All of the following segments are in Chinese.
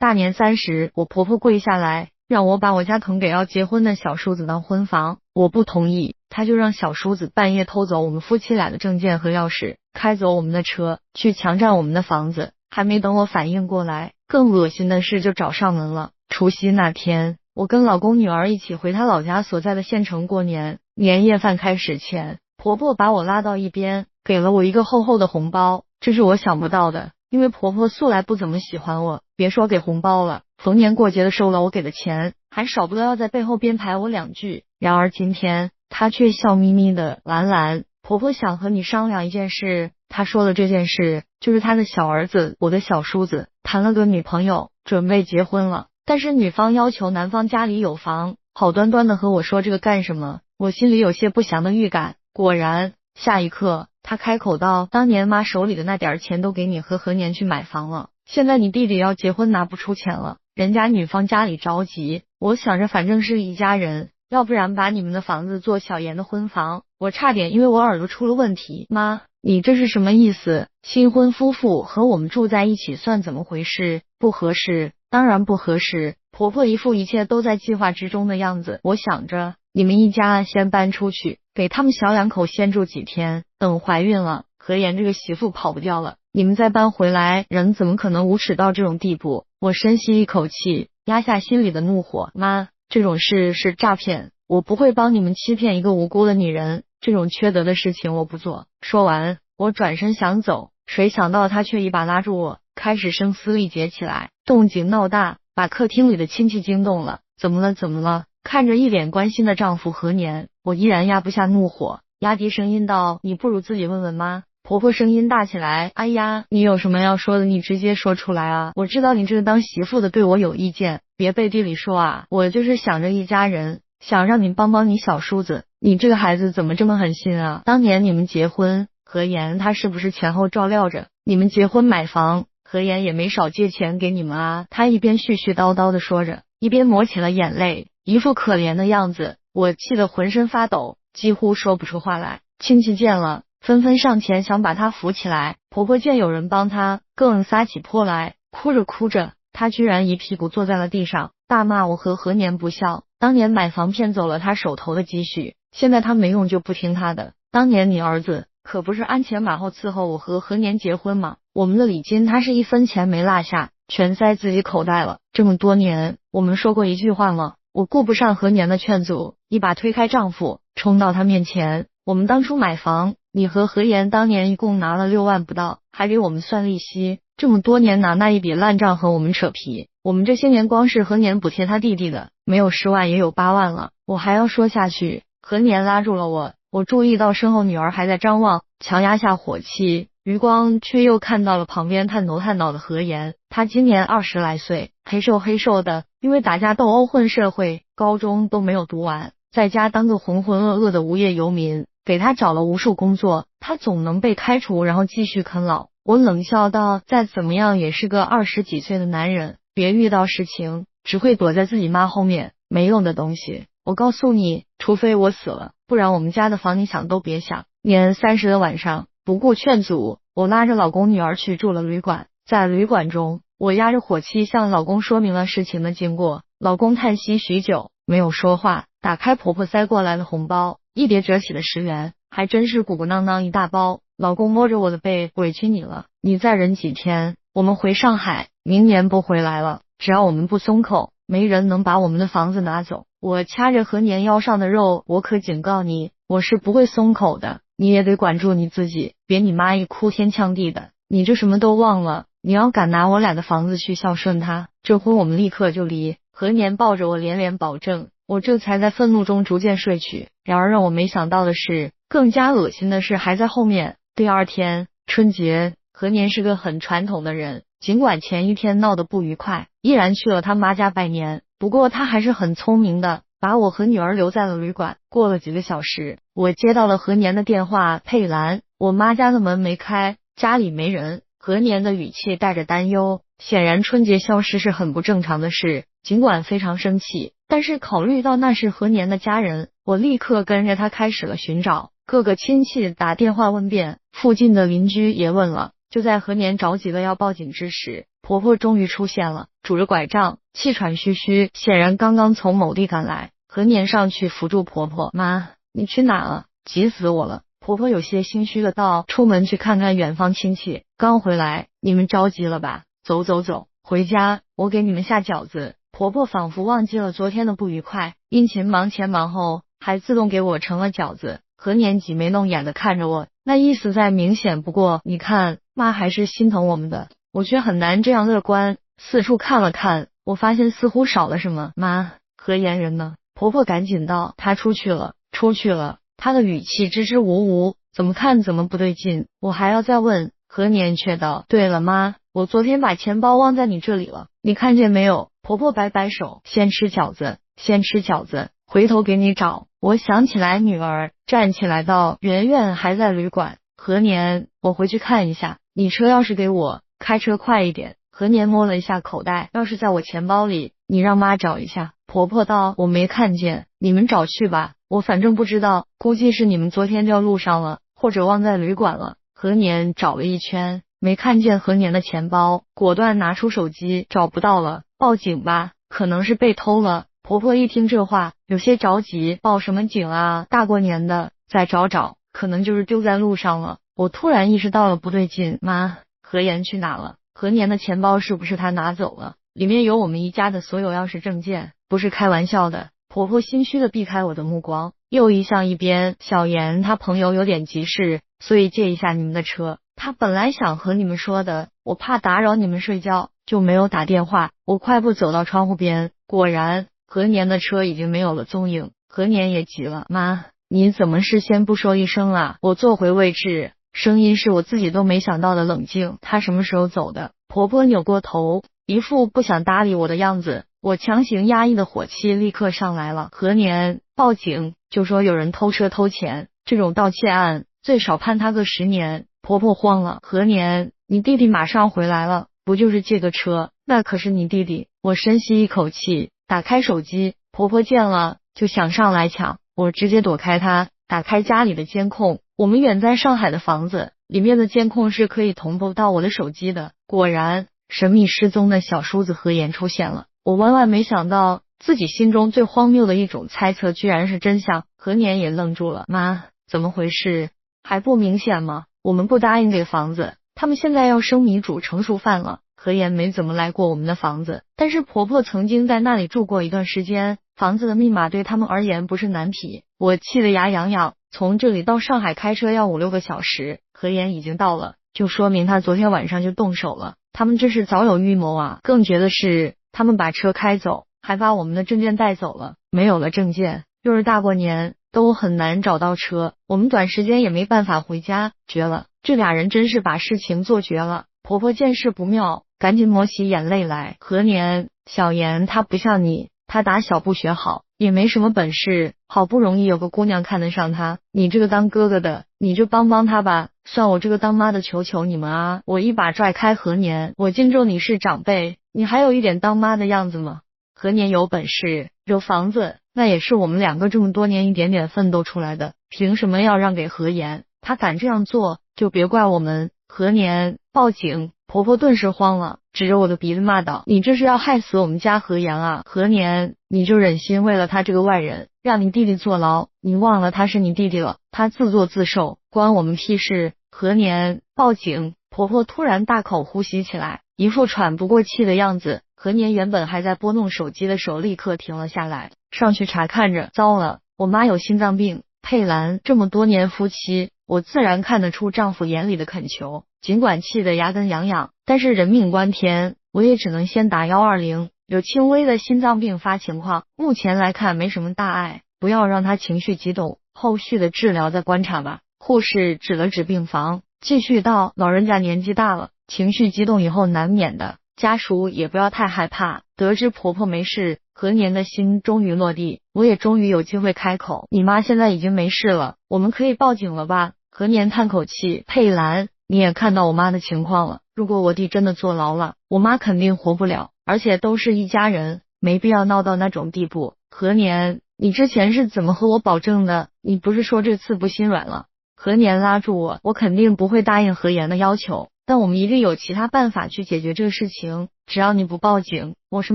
大年30，我婆婆跪下来，让我把我家腾给要结婚的小叔子当婚房，我不同意，她就让小叔子半夜偷走我们夫妻俩的证件和钥匙，开走我们的车，去强占我们的房子。还没等我反应过来，更恶心的事就找上门了。除夕那天，我跟老公女儿一起回她老家所在的县城过年，年夜饭开始前，婆婆把我拉到一边，给了我一个厚厚的红包，这是我想不到的，因为婆婆素来不怎么喜欢我，别说给红包了，逢年过节的收了我给的钱，还少不得要在背后编排我2句。然而今天，她却笑眯眯的，兰兰，婆婆想和你商量一件事。她说的这件事，就是她的小儿子，我的小叔子，谈了个女朋友，准备结婚了，但是女方要求男方家里有房，好端端的和我说这个干什么？我心里有些不祥的预感。果然，下一刻，他开口道，当年妈手里的那点钱都给你和何年去买房了，现在你弟弟要结婚拿不出钱了，人家女方家里着急，我想着反正是一家人，要不然把你们的房子做小妍的婚房。我差点因为我耳朵出了问题。妈，你这是什么意思？新婚夫妇和我们住在一起算怎么回事？不合适，当然不合适。婆婆一副一切都在计划之中的样子。我想着，你们一家先搬出去，给他们小2口先住几天，等怀孕了，何妍这个媳妇跑不掉了，你们再搬回来，人怎么可能无耻到这种地步？我深吸一口气，压下心里的怒火。妈，这种事是诈骗，我不会帮你们欺骗一个无辜的女人，这种缺德的事情我不做。说完，我转身想走，谁想到他却一把拉住我，开始声嘶力竭起来，动静闹大，把客厅里的亲戚惊动了。怎么了？怎么了？看着一脸关心的丈夫何年，我依然压不下怒火，压低声音道，你不如自己问问妈。婆婆声音大起来，哎呀，你有什么要说的，你直接说出来啊！我知道你这个当媳妇的对我有意见，别背地里说啊！我就是想着一家人，想让你帮帮你小叔子，你这个孩子怎么这么狠心啊？当年你们结婚，何妍他是不是前后照料着？你们结婚买房，何妍也没少借钱给你们啊！他一边絮絮叨叨的说着，一边抹起了眼泪，一副可怜的样子。我气得浑身发抖，几乎说不出话来。亲戚见了，纷纷上前想把她扶起来，婆婆见有人帮她，更撒起泼来，哭着哭着，她居然一屁股坐在了地上，大骂我和何年不孝，当年买房骗走了她手头的积蓄，现在她没用就不听她的，当年你儿子可不是鞍前马后伺候我和何年结婚吗？我们的礼金他是1分钱没落下，全塞自己口袋了，这么多年我们说过一句话吗？我顾不上何年的劝阻，一把推开丈夫，冲到他面前，我们当初买房，你和何妍当年一共拿了6万不到，还给我们算利息，这么多年拿那一笔烂账和我们扯皮，我们这些年光是何年补贴他弟弟的，没有10万也有8万了。我还要说下去，何年拉住了我，我注意到身后女儿还在张望，强压下火气，余光却又看到了旁边探头探脑的何妍，她今年20来岁，黑瘦黑瘦的，因为打架斗殴混社会，高中都没有读完，在家当个浑浑噩噩的无业游民，给她找了无数工作，她总能被开除，然后继续啃老。我冷笑道，再怎么样也是个20几岁的男人，别遇到事情只会躲在自己妈后面，没用的东西。我告诉你，除非我死了，不然我们家的房你想都别想。年30的晚上，不顾劝阻，我拉着老公女儿去住了旅馆。在旅馆中，我压着火气向老公说明了事情的经过。老公叹息许久，没有说话，打开婆婆塞过来的红包，一叠折起的10元，还真是鼓鼓囊囊一大包。老公摸着我的背，委屈你了，你再忍几天，我们回上海，明年不回来了，只要我们不松口，没人能把我们的房子拿走。我掐着何年腰上的肉，我可警告你，我是不会松口的，你也得管住你自己，别你妈一哭天抢地的。你这什么都忘了，你要敢拿我俩的房子去孝顺她，这婚我们立刻就离。何年抱着我连连保证，我这才在愤怒中逐渐睡去。然而让我没想到的是，更加恶心的事还在后面。第2天春节，何年是个很传统的人，尽管前一天闹得不愉快，依然去了他妈家拜年。不过他还是很聪明的，把我和女儿留在了旅馆。过了几个小时，我接到了何年的电话，佩兰，我妈家的门没开，家里没人。何年的语气带着担忧，显然春节消失是很不正常的事。尽管非常生气，但是考虑到那是何年的家人，我立刻跟着他开始了寻找，各个亲戚打电话问遍，附近的邻居也问了，就在何年着急的要报警之时，婆婆终于出现了，拄着拐杖，气喘吁吁，显然刚刚从某地赶来。何年上去扶住婆婆，妈，你去哪了？急死我了。婆婆有些心虚的道，出门去看看远方亲戚，刚回来，你们着急了吧？走走走，回家，我给你们下饺子。婆婆仿佛忘记了昨天的不愉快，殷勤忙前忙后，还自动给我盛了饺子。何年挤眉弄眼的看着我，那意思再明显不过，你看，妈还是心疼我们的。我却很难这样乐观，四处看了看，我发现似乎少了什么。妈，何言人呢？婆婆赶紧道，她出去了，出去了。她的语气支支吾吾，怎么看怎么不对劲。我还要再问，何年却道，对了妈，我昨天把钱包忘在你这里了，你看见没有？婆婆摆摆手，先吃饺子，先吃饺子，回头给你找。我想起来女儿，站起来道，圆圆还在旅馆。何年，我回去看一下，你车钥匙给我，开车快一点。何年摸了一下口袋，钥匙在我钱包里，你让妈找一下。婆婆道，我没看见，你们找去吧，我反正不知道，估计是你们昨天掉路上了，或者忘在旅馆了。何年找了一圈，没看见何年的钱包，果断拿出手机，找不到了，报警吧，可能是被偷了。婆婆一听这话，有些着急，报什么警啊，大过年的，再找找，可能就是丢在路上了。我突然意识到了不对劲，妈，何言去哪了？何年的钱包是不是他拿走了？里面有我们一家的所有钥匙证件，不是开玩笑的。婆婆心虚的避开我的目光，又移向一边。小妍她朋友有点急事，所以借一下你们的车。她本来想和你们说的，我怕打扰你们睡觉，就没有打电话。我快步走到窗户边，果然何年的车已经没有了踪影。何年也急了，妈，你怎么事先不说一声啊？我坐回位置，声音是我自己都没想到的冷静。他什么时候走的？婆婆扭过头，一副不想搭理我的样子。我强行压抑的火气立刻上来了。何年，报警，就说有人偷车偷钱，这种盗窃案最少判他个10年。婆婆慌了，何年，你弟弟马上回来了，不就是借个车？那可是你弟弟。我深吸一口气，打开手机，婆婆见了就想上来抢，我直接躲开她，打开家里的监控。我们远在上海的房子里面的监控是可以同步到我的手机的。果然，神秘失踪的小叔子何言出现了。我万万没想到，自己心中最荒谬的一种猜测居然是真相。何年也愣住了，妈，怎么回事？还不明显吗？我们不答应给房子，他们现在要生米煮成熟饭了。何言没怎么来过我们的房子，但是婆婆曾经在那里住过一段时间，房子的密码对他们而言不是难题。我气得牙痒痒，从这里到上海开车要5-6个小时，何言已经到了，就说明他昨天晚上就动手了。他们这是早有预谋啊！更绝的是，他们把车开走，还把我们的证件带走了。没有了证件，又是大过年，都很难找到车，我们短时间也没办法回家，绝了！这俩人真是把事情做绝了。婆婆见势不妙，赶紧抹起眼泪来。何年，小妍她不像你，她打小不学好，也没什么本事，好不容易有个姑娘看得上她，你这个当哥哥的，你就帮帮她吧，算我这个当妈的求求你们啊！我一把拽开何年，我敬重你是长辈，你还有一点当妈的样子吗？何年有本事，有房子，那也是我们2个这么多年一点点奋斗出来的，凭什么要让给何言？他敢这样做，就别怪我们。何年，报警！婆婆顿时慌了，指着我的鼻子骂道，你这是要害死我们家何言啊！何年，你就忍心为了他这个外人，让你弟弟坐牢？你忘了他是你弟弟了，他自作自受，关我们屁事！何年，报警！婆婆突然大口呼吸起来，一副喘不过气的样子。何年原本还在拨弄手机的手立刻停了下来，上去查看着。糟了，我妈有心脏病。佩兰这么多年夫妻，我自然看得出丈夫眼里的恳求，尽管气得牙根痒痒，但是人命关天，我也只能先打120，有轻微的心脏病发情况，目前来看没什么大碍，不要让他情绪激动，后续的治疗再观察吧。护士指了指病房，继续道，老人家年纪大了，情绪激动以后难免的，家属也不要太害怕。得知婆婆没事，何年的心终于落地，我也终于有机会开口，你妈现在已经没事了，我们可以报警了吧？何年叹口气，佩兰，你也看到我妈的情况了，如果我弟真的坐牢了，我妈肯定活不了，而且都是一家人，没必要闹到那种地步。何年，你之前是怎么和我保证的？你不是说这次不心软了？何年拉住我，我肯定不会答应何言的要求，但我们一定有其他办法去解决这个事情，只要你不报警，我什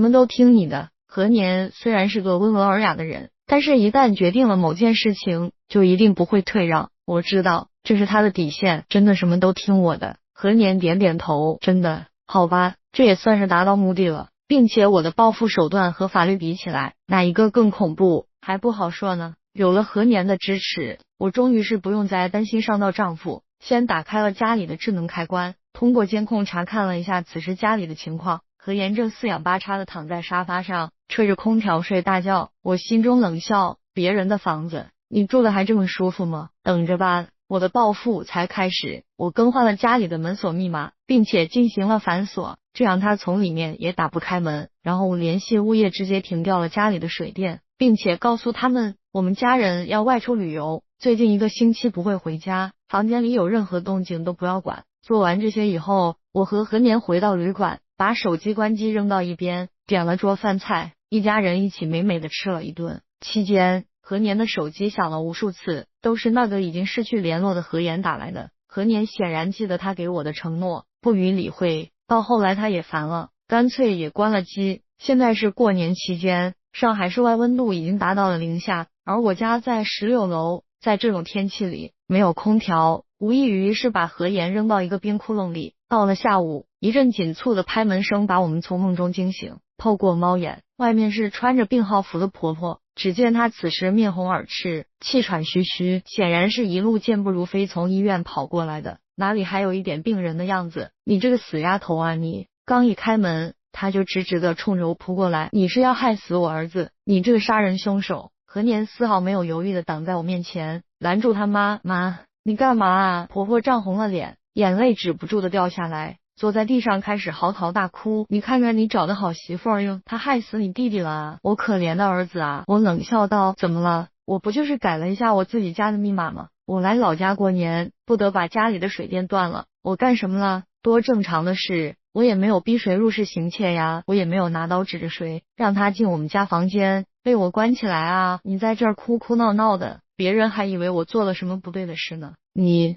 么都听你的。何年虽然是个温文尔雅的人，但是一旦决定了某件事情，就一定不会退让。我知道这是他的底线，真的什么都听我的。何年点点头，真的，好吧，这也算是达到目的了。并且我的报复手段和法律比起来，哪一个更恐怖，还不好说呢。有了何年的支持，我终于是不用再担心伤到丈夫。先打开了家里的智能开关，通过监控查看了一下此时家里的情况。何言正四仰八叉的躺在沙发上，吹着空调睡大觉。我心中冷笑，别人的房子，你住的还这么舒服吗？等着吧，我的报复才开始。我更换了家里的门锁密码，并且进行了反锁，这样他从里面也打不开门。然后我联系物业，直接停掉了家里的水电，并且告诉他们我们家人要外出旅游，最近1个星期不会回家，房间里有任何动静都不要管。做完这些以后，我和何年回到旅馆，把手机关机扔到一边，点了桌饭菜，一家人一起美美的吃了一顿。期间，何年的手机响了无数次，都是那个已经失去联络的何言打来的。何年显然记得他给我的承诺，不予理会。到后来他也烦了，干脆也关了机。现在是过年期间，上海室外温度已经达到了0下，而我家在16楼，在这种天气里没有空调，无异于是把何言扔到一个冰窟窿里。到了下午，一阵紧促的拍门声把我们从梦中惊醒，透过猫眼，外面是穿着病号服的婆婆。只见她此时面红耳赤，气喘吁吁，显然是一路健步如飞从医院跑过来的，哪里还有一点病人的样子。你这个死丫头啊你！刚一开门，她就直直的冲着我扑过来，你是要害死我儿子，你这个杀人凶手！何年丝毫没有犹豫的挡在我面前，拦住他。妈，你干嘛啊？婆婆涨红了脸，眼泪止不住的掉下来，坐在地上开始嚎啕大哭。你看看你找的好媳妇儿哟，她害死你弟弟了啊！我可怜的儿子啊！我冷笑道，怎么了？我不就是改了一下我自己家的密码吗？我来老家过年，不得把家里的水电断了，我干什么了？多正常的事，我也没有逼谁入室行窃呀，我也没有拿刀指着谁让他进我们家房间被我关起来啊！你在这儿哭哭闹闹的，别人还以为我做了什么不对的事呢。你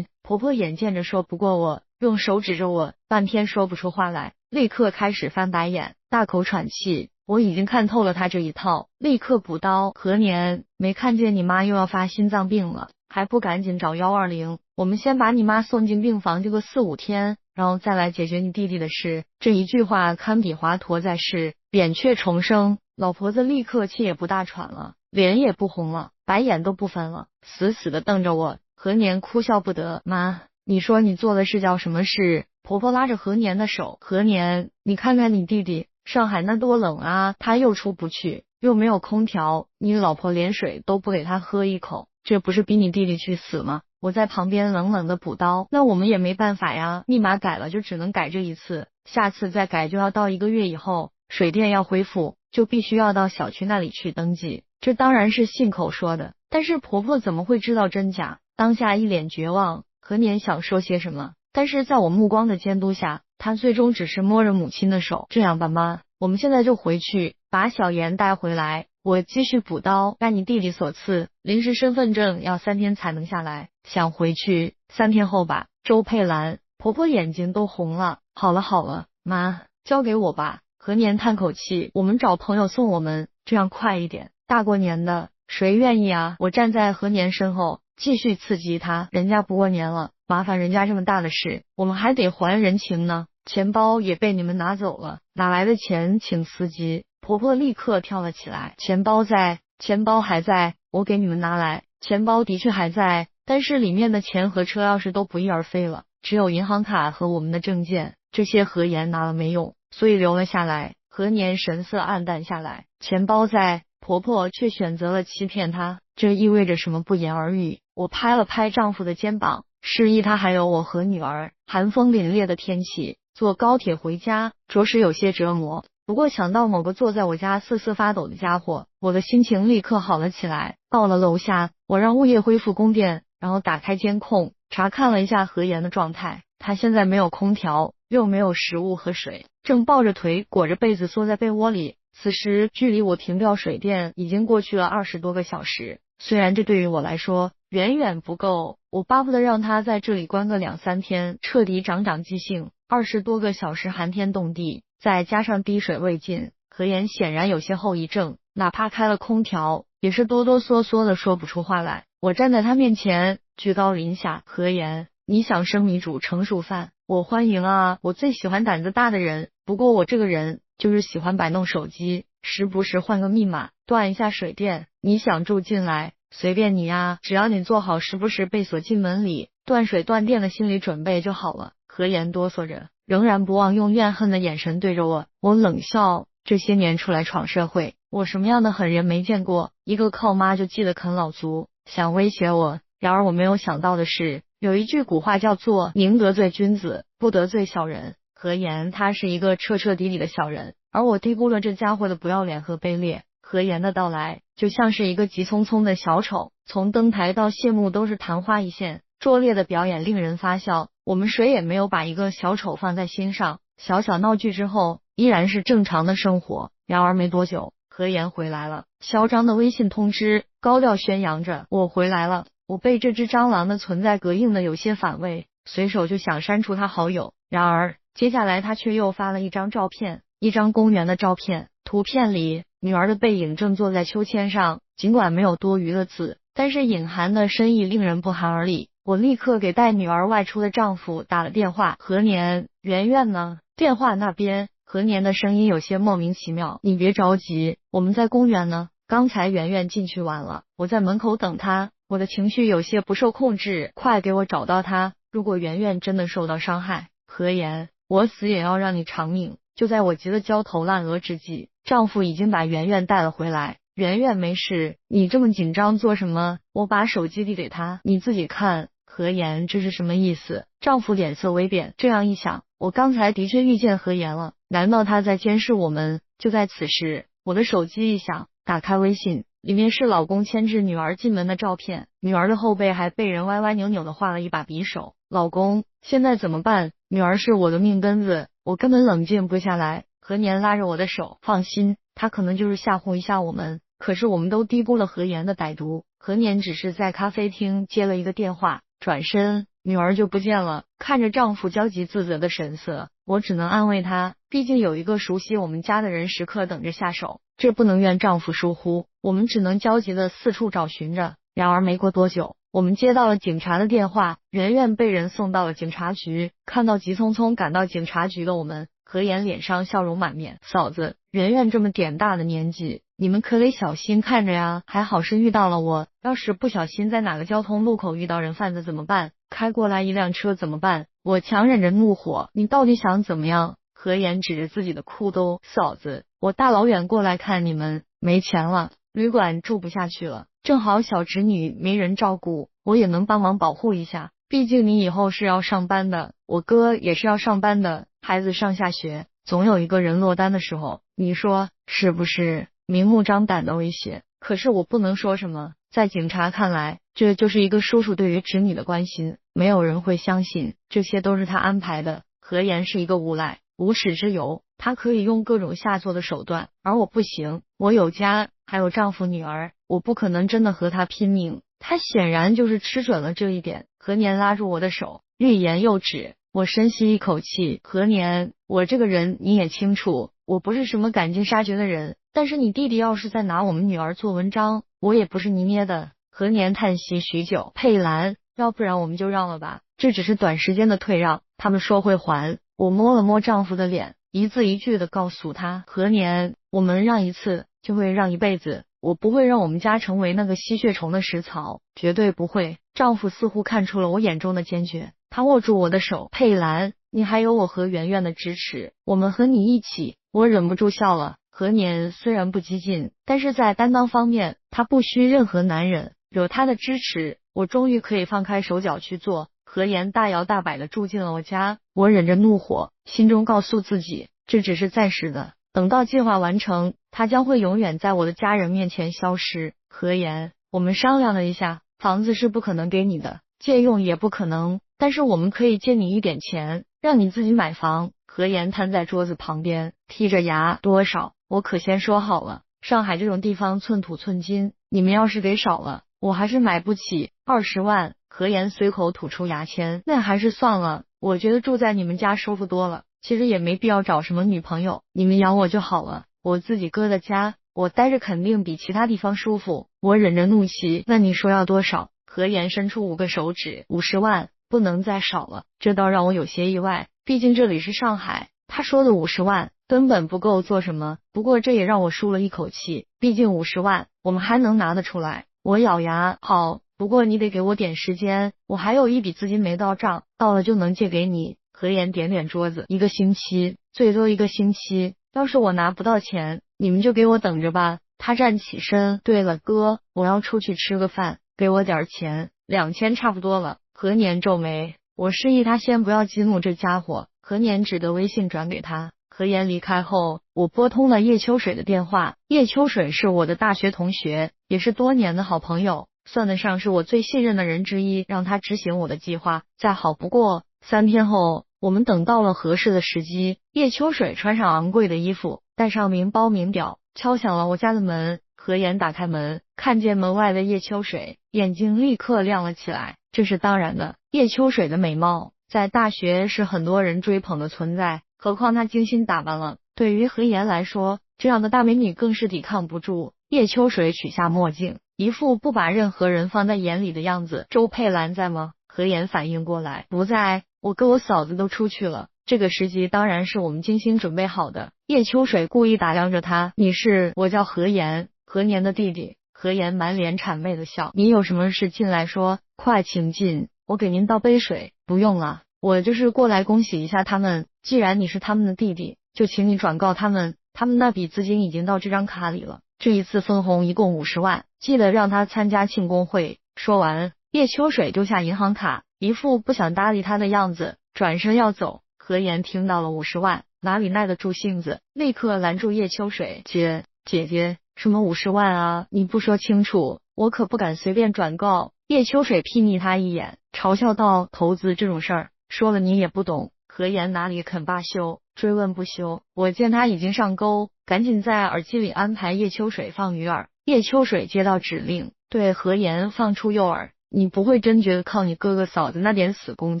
婆婆眼见着说不过我，用手指着我，半天说不出话来，立刻开始翻白眼，大口喘气。我已经看透了她这一套，立刻补刀。何年，没看见你妈又要发心脏病了，还不赶紧找120？我们先把你妈送进病房，就个4、5天，然后再来解决你弟弟的事。这一句话堪比华佗在世，扁鹊重生。老婆子立刻气也不大喘了，脸也不红了，白眼都不翻了，死死的瞪着我。何年哭笑不得，妈，你说你做的是叫什么事？婆婆拉着何年的手，何年，你看看你弟弟，上海那多冷啊，他又出不去，又没有空调，你老婆连水都不给他喝一口，这不是逼你弟弟去死吗？我在旁边冷冷的补刀，那我们也没办法呀，密码改了就只能改这一次，下次再改就要到1个月以后，水电要恢复，就必须要到小区那里去登记。这当然是信口说的，但是婆婆怎么会知道真假？当下一脸绝望，何年想说些什么，但是在我目光的监督下，她最终只是摸着母亲的手。这样吧妈，我们现在就回去，把小妍带回来，我继续补刀，按你弟弟所赐，临时身份证要3天才能下来，想回去3天后吧。周佩兰婆婆眼睛都红了，好了，妈，交给我吧。何年叹口气，我们找朋友送我们，这样快一点，大过年的，谁愿意啊？我站在何年身后，继续刺激他，人家不过年了，麻烦人家这么大的事，我们还得还人情呢。钱包也被你们拿走了，哪来的钱请司机？婆婆立刻跳了起来，钱包在，钱包还在，我给你们拿来。钱包的确还在，但是里面的钱和车钥匙都不翼而飞了，只有银行卡和我们的证件，这些何言拿了没用，所以留了下来。何年神色暗淡下来，钱包在，婆婆却选择了欺骗他，这意味着什么不言而喻。我拍了拍丈夫的肩膀，示意他还有我和女儿。寒风凛冽的天气，坐高铁回家着实有些折磨，不过想到某个坐在我家瑟瑟发抖的家伙，我的心情立刻好了起来。到了楼下，我让物业恢复供电，然后打开监控，查看了一下何言的状态。他现在没有空调，又没有食物和水，正抱着腿裹着被子缩在被窝里。此时距离我停掉水电已经过去了20多个小时，虽然这对于我来说远远不够，我巴不得让他在这里关个2-3天，彻底长记性。20多个小时寒天冻地，再加上滴水未进，何言显然有些后遗症，哪怕开了空调，也是哆哆嗦嗦的说不出话来。我站在他面前，居高临下，何言，你想生米煮成熟饭，我欢迎啊，我最喜欢胆子大的人。不过我这个人就是喜欢摆弄手机，时不时换个密码，断一下水电。你想住进来，随便你啊，只要你做好时不时被锁进门里，断水断电的心理准备就好了。何言哆嗦着，仍然不忘用怨恨的眼神对着我。我冷笑，这些年出来闯社会，我什么样的狠人没见过，一个靠妈就记得啃老族，想威胁我。然而我没有想到的是，有一句古话叫做宁得罪君子，不得罪小人。何言他是一个彻彻底底的小人，而我低估了这家伙的不要脸和卑劣。何言的到来就像是一个急匆匆的小丑，从登台到谢幕都是昙花一现，拙劣的表演令人发笑。我们谁也没有把一个小丑放在心上，小小闹剧之后依然是正常的生活。然而没多久，何言回来了，嚣张的微信通知高调宣扬着我回来了。我被这只蟑螂的存在膈应的有些反胃，随手就想删除他好友。然而接下来他却又发了一张照片，一张公园的照片，图片里女儿的背影正坐在秋千上，尽管没有多余的字，但是隐含的深意令人不寒而栗。我立刻给带女儿外出的丈夫打了电话，何年，圆圆呢？电话那边，何年的声音有些莫名其妙，你别着急，我们在公园呢，刚才圆圆进去玩了，我在门口等她。我的情绪有些不受控制，快给我找到她，如果圆圆真的受到伤害，何言，我死也要让你偿命。就在我急得焦头烂额之际，丈夫已经把圆圆带了回来。圆圆没事，你这么紧张做什么？我把手机递给他，你自己看。何言，这是什么意思？丈夫脸色微变，这样一想，我刚才的确遇见何言了，难道他在监视我们？就在此时，我的手机一响，打开微信，里面是老公牵制女儿进门的照片，女儿的后背还被人歪歪扭扭的画了一把匕首。老公，现在怎么办？女儿是我的命根子，我根本冷静不下来。何年拉着我的手，放心，他可能就是吓唬一下我们，可是我们都低估了何言的歹毒。何年只是在咖啡厅接了一个电话，转身女儿就不见了。看着丈夫焦急自责的神色，我只能安慰他，毕竟有一个熟悉我们家的人时刻等着下手，这不能怨丈夫疏忽，我们只能焦急的四处找寻着。然而没过多久，我们接到了警察的电话，圆圆被人送到了警察局。看到急匆匆赶到警察局的我们，何言脸上笑容满面，嫂子，圆圆这么点大的年纪，你们可得小心看着呀，还好是遇到了我，要是不小心在哪个交通路口遇到人贩子怎么办？开过来一辆车怎么办？我强忍着怒火，你到底想怎么样？何言指着自己的裤兜，嫂子，我大老远过来看你们，没钱了，旅馆住不下去了，正好小侄女没人照顾，我也能帮忙保护一下，毕竟你以后是要上班的，我哥也是要上班的，孩子上下学，总有一个人落单的时候，你说是不是？明目张胆的威胁，可是我不能说什么，在警察看来，这就是一个叔叔对于侄女的关心，没有人会相信这些都是他安排的。何言是一个无赖，无耻之尤，他可以用各种下作的手段，而我不行，我有家，还有丈夫女儿，我不可能真的和他拼命。他显然就是吃准了这一点。何年拉住我的手，欲言又止。我深吸一口气，何年，我这个人你也清楚，我不是什么赶尽杀绝的人，但是你弟弟要是在拿我们女儿做文章，我也不是泥捏的。何年叹息许久，佩兰，要不然我们就让了吧，这只是短时间的退让，他们说会还。我摸了摸丈夫的脸，一字一句的告诉他，何年，我们让一次就会让一辈子，我不会让我们家成为那个吸血虫的食槽，绝对不会。丈夫似乎看出了我眼中的坚决，他握住我的手，佩兰，你还有我和圆圆的支持，我们和你一起。我忍不住笑了。何年虽然不激进，但是在担当方面，他不需任何男人，有他的支持，我终于可以放开手脚去做。何言大摇大摆地住进了我家，我忍着怒火，心中告诉自己，这只是暂时的，等到计划完成，他将会永远在我的家人面前消失。何言，我们商量了一下，房子是不可能给你的，借用也不可能，但是我们可以借你一点钱，让你自己买房。何言瘫在桌子旁边，剔着牙，多少？我可先说好了，上海这种地方寸土寸金，你们要是给少了，我还是买不起20万。何言随口吐出牙签，那还是算了，我觉得住在你们家舒服多了，其实也没必要找什么女朋友，你们养我就好了，我自己哥的家，我待着肯定比其他地方舒服。我忍着怒气，那你说要多少？何言伸出5个手指，50万，不能再少了。这倒让我有些意外，毕竟这里是上海，他说的50万根本不够做什么，不过这也让我舒了一口气，毕竟50万我们还能拿得出来。我咬牙，好，不过你得给我点时间，我还有一笔资金没到账，到了就能借给你。何言点点桌子，1个星期，最多1个星期，要是我拿不到钱，你们就给我等着吧。他站起身，对了哥，我要出去吃个饭，给我点钱，2000差不多了。何年皱眉，我示意他先不要激怒这家伙，何年只得微信转给他。何言离开后，我拨通了叶秋水的电话。叶秋水是我的大学同学，也是多年的好朋友，算得上是我最信任的人之一，让他执行我的计划，再好不过。3天后，我们等到了合适的时机，叶秋水穿上昂贵的衣服，戴上名包名表，敲响了我家的门。何言打开门，看见门外的叶秋水，眼睛立刻亮了起来。这是当然的，叶秋水的美貌在大学是很多人追捧的存在，何况她精心打扮了，对于何言来说，这样的大美女更是抵抗不住。叶秋水取下墨镜，一副不把任何人放在眼里的样子。周佩兰在吗？何言反应过来，不在，我哥我嫂子都出去了。这个时机当然是我们精心准备好的。叶秋水故意打量着他，你是？我叫何言，何年的弟弟。何言满脸谄媚的笑，你有什么事进来说，快请进，我给您倒杯水。不用了，我就是过来恭喜一下他们，既然你是他们的弟弟，就请你转告他们，他们那笔资金已经到这张卡里了，这一次分红一共50万，记得让他参加庆功会。说完，叶秋水丢下银行卡，一副不想搭理他的样子，转身要走。何言听到了50万，哪里耐得住性子，立刻拦住叶秋水，姐姐，什么50万啊，你不说清楚，我可不敢随便转告。叶秋水睥睨他一眼，嘲笑道，投资这种事儿，说了你也不懂。何言哪里肯罢休，追问不休。我见他已经上钩，赶紧在耳机里安排叶秋水放鱼饵。叶秋水接到指令，对何言放出诱饵，你不会真觉得靠你哥哥嫂子那点死工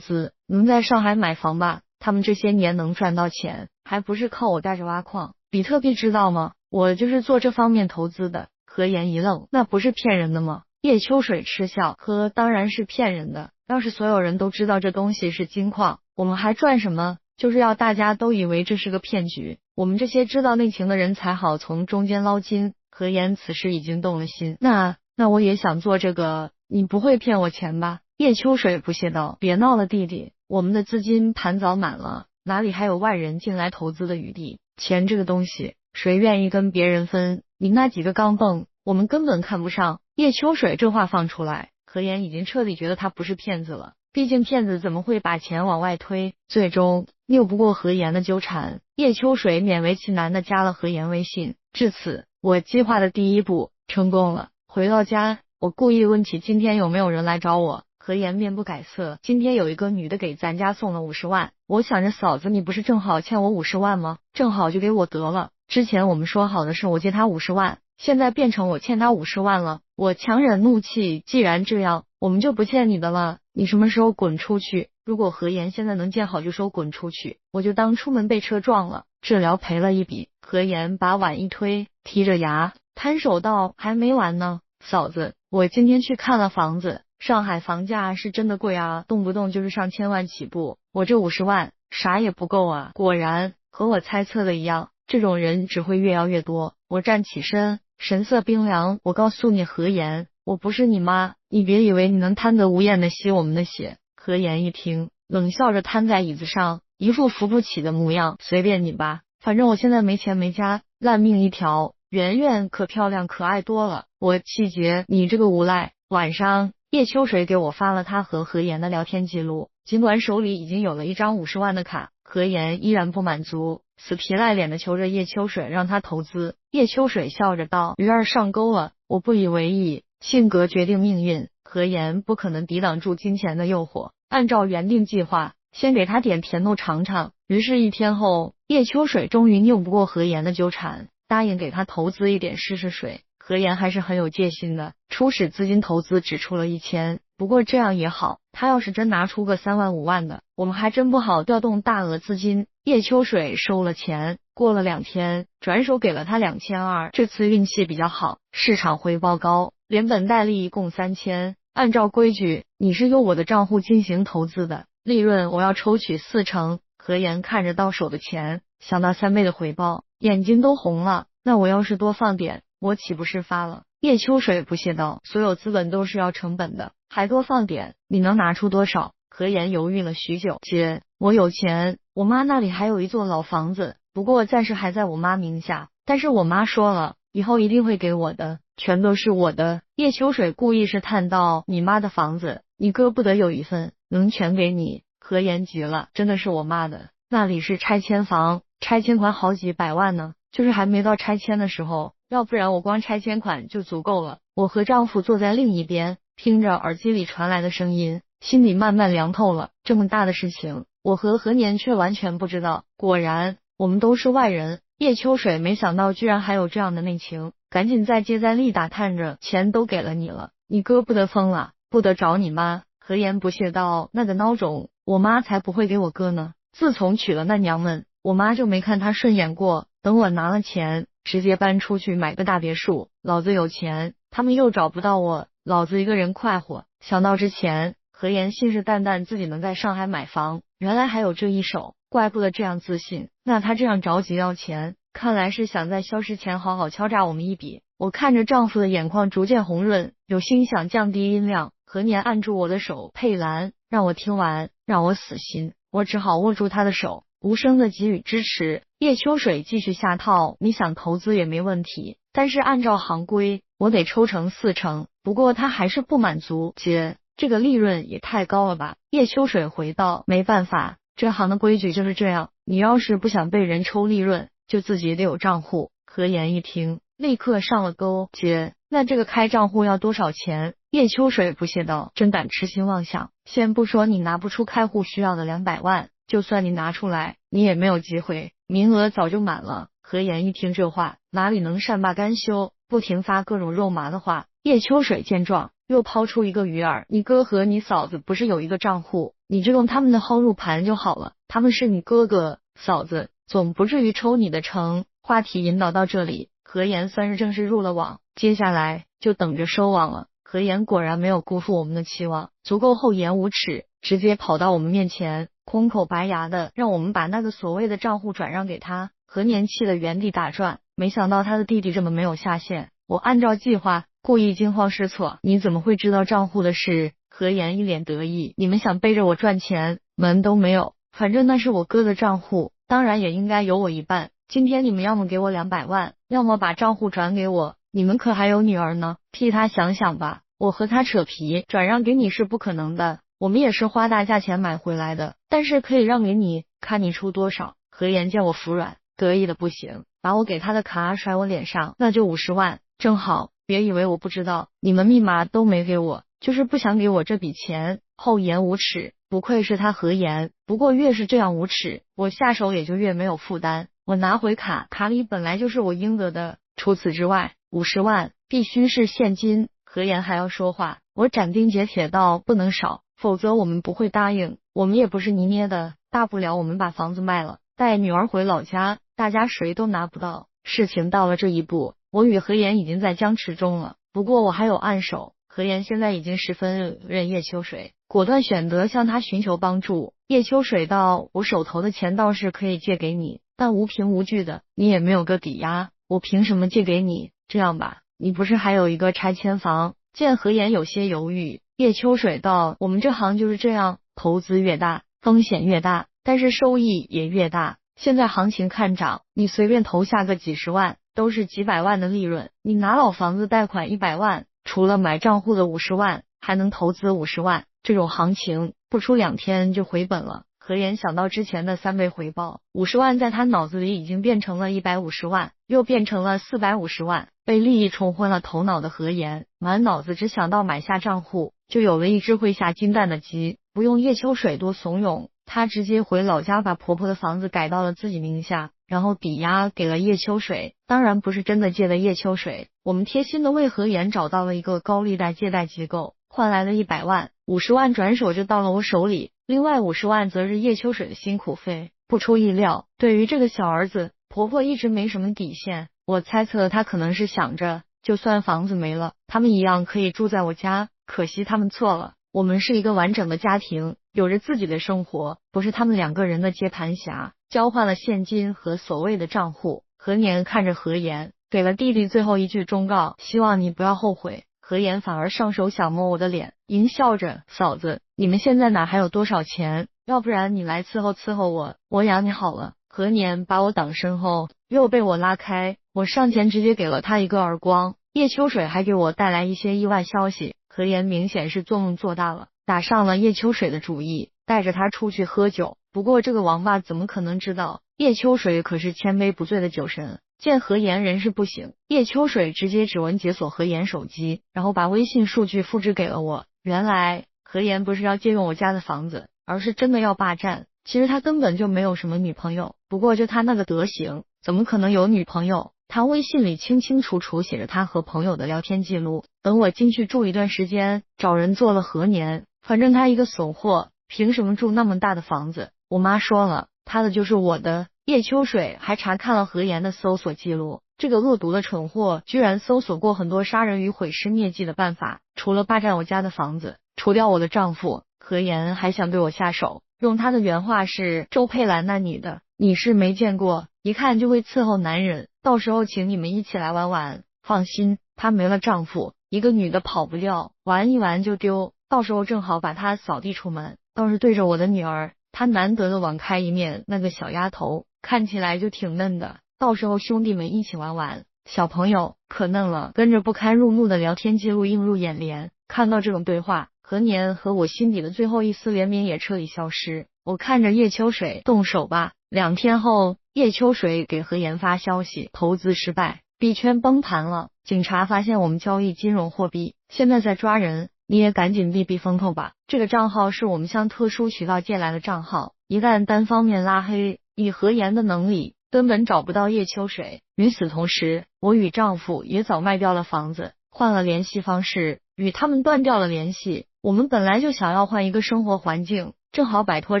资能在上海买房吧？他们这些年能赚到钱，还不是靠我带着挖矿。比特币知道吗？我就是做这方面投资的。何言一愣，那不是骗人的吗？叶秋水嗤笑，当然是骗人的，要是所有人都知道这东西是金矿，我们还赚什么？就是要大家都以为这是个骗局，我们这些知道内情的人才好从中间捞金。何言此时已经动了心，那我也想做这个，你不会骗我钱吧？叶秋水不屑道，别闹了弟弟，我们的资金盘早满了，哪里还有外人进来投资的余地？钱这个东西，谁愿意跟别人分？你那几个钢镚，我们根本看不上。叶秋水这话放出来，何言已经彻底觉得他不是骗子了，毕竟骗子怎么会把钱往外推？最终拗不过何言的纠缠，叶秋水勉为其难的加了何言微信。至此，我计划的第一步成功了。回到家，我故意问起今天有没有人来找我。何言面不改色，今天有一个女的给咱家送了50万，我想着嫂子你不是正好欠我50万吗？正好就给我得了。之前我们说好的是我借他50万，现在变成我欠他50万了。我强忍怒气，既然这样，我们就不欠你的了，你什么时候滚出去？如果何言现在能见好就收滚出去，我就当出门被车撞了，治疗赔了一笔。何言把碗一推，剔着牙摊手道，还没完呢，嫂子，我今天去看了房子，上海房价是真的贵啊，动不动就是上千万起步，我这50万啥也不够啊。果然和我猜测的一样，这种人只会越要越多。我站起身，神色冰凉，我告诉你何言，我不是你妈，你别以为你能贪得无厌的吸我们的血。何言一听，冷笑着瘫在椅子上，一副扶不起的模样，随便你吧，反正我现在没钱没家，烂命一条。圆圆可漂亮可爱多了，我气结，你这个无赖。晚上叶秋水给我发了他和何言的聊天记录，尽管手里已经有了一张50万的卡，何言依然不满足，死皮赖脸的求着叶秋水让他投资。叶秋水笑着道，鱼儿上钩了，我不以为意，性格决定命运，何言不可能抵挡住金钱的诱惑，按照原定计划，先给他点甜头尝尝。于是1天后，叶秋水终于拗不过何言的纠缠，答应给他投资一点试试水。何言还是很有戒心的，初始资金投资只出了1000，不过这样也好，他要是真拿出个3万5万的，我们还真不好调动大额资金。叶秋水收了钱，过了2天，转手给了他2200，这次运气比较好，市场回报高，连本带利一共3000。按照规矩，你是由我的账户进行投资的，利润我要抽取40%。何言看着到手的钱，想到3倍的回报，眼睛都红了。那我要是多放点，我岂不是发了？叶秋水不屑道，所有资本都是要成本的，还多放点，你能拿出多少？何言犹豫了许久，姐，我有钱，我妈那里还有一座老房子，不过暂时还在我妈名下，但是我妈说了，以后一定会给我的，全都是我的。叶秋水故意试探道，你妈的房子，你哥不得有一份，能全给你？何言急了，真的是我妈的，那里是拆迁房，拆迁款好几百万呢，就是还没到拆迁的时候，要不然我光拆迁款就足够了。我和丈夫坐在另一边，听着耳机里传来的声音，心里慢慢凉透了。这么大的事情，我和何年却完全不知道。果然，我们都是外人。叶秋水没想到居然还有这样的内情，赶紧再接再厉打探着，钱都给了你了，你哥不得疯了，不得找你妈？何言不屑道，那个孬种，我妈才不会给我哥呢。自从娶了那娘们，我妈就没看他顺眼过。等我拿了钱，直接搬出去买个大别墅。老子有钱，他们又找不到我，老子一个人快活。想到之前，何言信誓旦旦自己能在上海买房，原来还有这一手，怪不得这样自信。那他这样着急要钱，看来是想在消失前好好敲诈我们一笔。我看着丈夫的眼眶逐渐红润，有心想降低音量。何年按住我的手，佩兰，让我听完，让我死心。我只好握住他的手，无声的给予支持。叶秋水继续下套，你想投资也没问题，但是按照行规，我得抽成40%。不过他还是不满足，姐，这个利润也太高了吧？叶秋水回道，没办法，这行的规矩就是这样，你要是不想被人抽利润，就自己得有账户。何言一听，立刻上了钩，姐，那这个开账户要多少钱？叶秋水不屑道，真敢痴心妄想，先不说你拿不出开户需要的200万，就算你拿出来，你也没有机会，名额早就满了。何言一听这话，哪里能善罢甘休，不停发各种肉麻的话。叶秋水见状，又抛出一个鱼饵，你哥和你嫂子不是有一个账户，你就用他们的号入盘就好了，他们是你哥哥嫂子，总不至于抽你的成。话题引导到这里，何言算是正式入了网，接下来就等着收网了。何言果然没有辜负我们的期望，足够厚颜无耻，直接跑到我们面前，空口白牙的让我们把那个所谓的账户转让给他。何年气得原地打转，没想到他的弟弟这么没有下限。我按照计划，故意惊慌失措，你怎么会知道账户的事？何言一脸得意，你们想背着我赚钱，门都没有，反正那是我哥的账户，当然也应该有我一半。今天你们要么给我200万，要么把账户转给我，你们可还有女儿呢，替她想想吧。我和她扯皮，转让给你是不可能的，我们也是花大价钱买回来的，但是可以让给你，看你出多少。何言见我服软，得意的不行，把我给他的卡甩我脸上，那就50万，正好，别以为我不知道，你们密码都没给我，就是不想给我这笔钱。厚颜无耻，不愧是他何言，不过越是这样无耻，我下手也就越没有负担。我拿回卡，卡里本来就是我应得的，除此之外，50万必须是现金。何言还要说话，我斩钉截铁道，不能少，否则我们不会答应，我们也不是泥捏的，大不了我们把房子卖了，带女儿回老家，大家谁都拿不到。事情到了这一步，我与何言已经在僵持中了，不过我还有暗手。何言现在已经十分认叶秋水，果断选择向他寻求帮助。叶秋水道，我手头的钱倒是可以借给你，但无凭无据的，你也没有个抵押，我凭什么借给你？这样吧，你不是还有一个拆迁房？见何言有些犹豫，叶秋水道，我们这行就是这样，投资越大，风险越大，但是收益也越大。现在行情看涨，你随便投下个几十万，都是几百万的利润。你拿老房子贷款100万，除了买账户的50万，还能投资50万，这种行情不出2天就回本了。何言想到之前的3倍回报，50万在他脑子里已经变成了150万，又变成了450万。被利益冲昏了头脑的何言，满脑子只想到买下账户，就有了一只会下金蛋的鸡。不用叶秋水多怂恿，她直接回老家把婆婆的房子改到了自己名下，然后抵押给了叶秋水，当然不是真的借的叶秋水，我们贴心的为何言找到了一个高利贷借贷机构，换来了100万，50万转手就到了我手里，另外50万则是叶秋水的辛苦费。不出意料，对于这个小儿子，婆婆一直没什么底线，我猜测她可能是想着，就算房子没了，他们一样可以住在我家，可惜他们错了，我们是一个完整的家庭，有着自己的生活，不是他们2个人的接盘侠。交换了现金和所谓的账户，何年看着何言，给了弟弟最后一句忠告，希望你不要后悔。何言反而上手想摸我的脸，淫笑着，嫂子，你们现在哪还有多少钱？要不然你来伺候我，我养你好了。何年把我挡身后，又被我拉开，我上前直接给了他一个耳光。叶秋水还给我带来一些意外消息，何言明显是做梦做大了，打上了叶秋水的主意，带着他出去喝酒。不过这个王八怎么可能知道，叶秋水可是千杯不醉的酒神，见何言人事不省，叶秋水直接指纹解锁何言手机，然后把微信数据复制给了我。原来何言不是要借用我家的房子，而是真的要霸占。其实他根本就没有什么女朋友，不过就他那个德行，怎么可能有女朋友？他微信里清清楚楚写着他和朋友的聊天记录，等我进去住一段时间，找人做了何年。反正他一个怂货，凭什么住那么大的房子？我妈说了，他的就是我的。叶秋水还查看了何言的搜索记录，这个恶毒的蠢货居然搜索过很多杀人与毁尸灭迹的办法，除了霸占我家的房子，除掉我的丈夫，何言还想对我下手。用他的原话是，周佩兰那女的，你是没见过，一看就会伺候男人，到时候请你们一起来玩玩。放心，她没了丈夫，一个女的跑不掉，玩一玩就丢，到时候正好把她扫地出门。倒是对着我的女儿，她难得的网开一面，那个小丫头看起来就挺嫩的，到时候兄弟们一起玩玩。小朋友可嫩了，跟着不堪入目的聊天记录映入眼帘，看到这种对话，何年和我心底的最后一丝怜悯也彻底消失。我看着叶秋水动手吧。2天后，叶秋水给何言发消息，投资失败，币圈崩盘了，警察发现我们交易金融货币，现在在抓人，你也赶紧避避风头吧。这个账号是我们向特殊渠道借来的账号，一旦单方面拉黑，以何言的能力，根本找不到叶秋水。与此同时，我与丈夫也早卖掉了房子，换了联系方式，与他们断掉了联系。我们本来就想要换一个生活环境，正好摆脱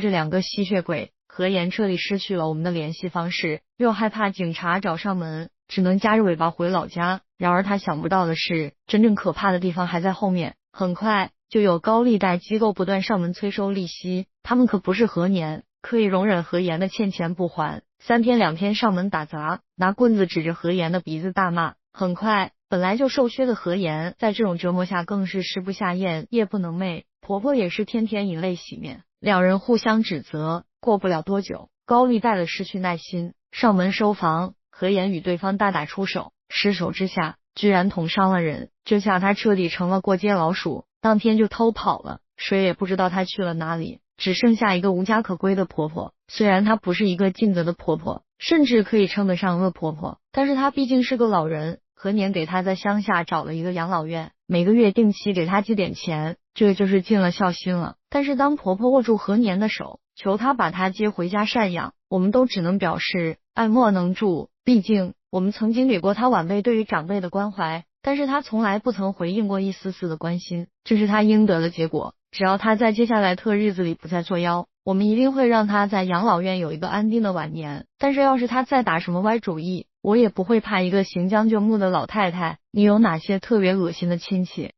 这2个吸血鬼。何言彻底失去了我们的联系方式，又害怕警察找上门，只能夹着尾巴回老家。然而他想不到的是，真正可怕的地方还在后面。很快就有高利贷机构不断上门催收利息，他们可不是何年可以容忍何言的欠钱不还，3天2天上门打砸，拿棍子指着何言的鼻子大骂。很快，本来就瘦削的何言在这种折磨下更是食不下咽，夜不能寐，婆婆也是天天以泪洗面，2人互相指责。过不了多久，高利贷的失去耐心，上门收房，何言与对方大打出手，失手之下居然捅伤了人，这下他彻底成了过街老鼠，当天就偷跑了，谁也不知道他去了哪里，只剩下一个无家可归的婆婆。虽然她不是一个尽责的婆婆，甚至可以称得上恶婆婆，但是她毕竟是个老人，何年给她在乡下找了一个养老院，每个月定期给她寄点钱，这就是尽了孝心了。但是当婆婆握住何年的手，求她把她接回家赡养，我们都只能表示爱莫能助，毕竟我们曾经给过她晚辈对于长辈的关怀，但是她从来不曾回应过一丝丝的关心，这是她应得的结果。只要她在接下来特日子里不再作妖，我们一定会让她在养老院有一个安定的晚年。但是要是她再打什么歪主意，我也不会怕一个行将就木的老太太。你有哪些特别恶心的亲戚？